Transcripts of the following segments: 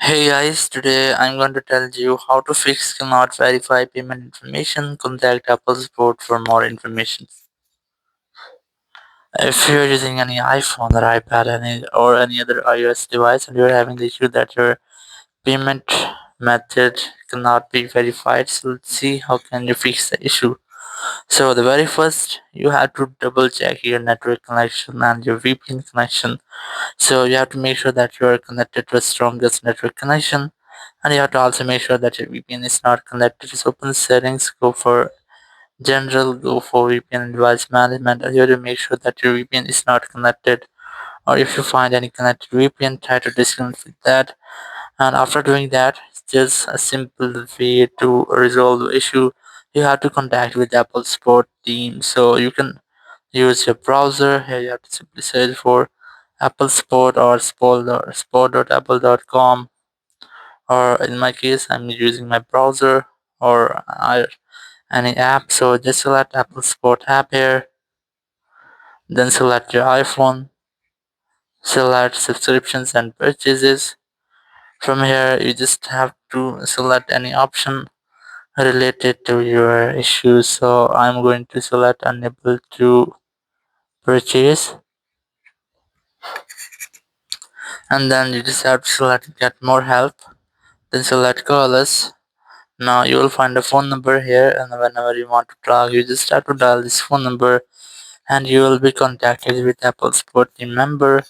Hey guys, today I'm going to tell you how to fix cannot verify payment information. Contact Apple support for more information. If you're using any iPhone or iPad or any other iOS device and you're having the issue that your payment method cannot be verified, so let's see how can you fix the issue. So the very first you have to double check your network connection and your VPN connection. So you have to make sure that you are connected to the strongest network connection, and you have to also make sure that your VPN is not connected. Just open settings, go for general, go for VPN device management, and you have to make sure that your VPN is not connected. Or if you find any connected VPN, try to disconnect with that. And after doing that, it's just a simple way to resolve the issue. You have to contact with Apple support team. So you can use your browser. Here you have to simply search for Apple Support or support.apple.com, or in my case I'm using my browser or any app. So just select Apple Support app here, then select your iPhone, select subscriptions and purchases. From here you just have to select any option related to your issue. So I'm going to select unable to purchase, and then you just have to select get more help, then select call us. Now you will find a phone number here, and whenever you want to talk you just have to dial this phone number and you will be contacted with Apple support team member,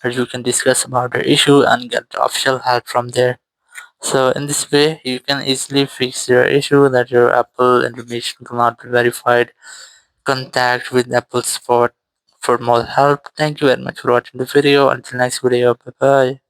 where you can discuss about the issue and get official help from there. So in this way you can easily fix your issue that your Apple information cannot be verified. Contact with Apple support for more help. Thank you very much for watching the video. Until next video, bye bye.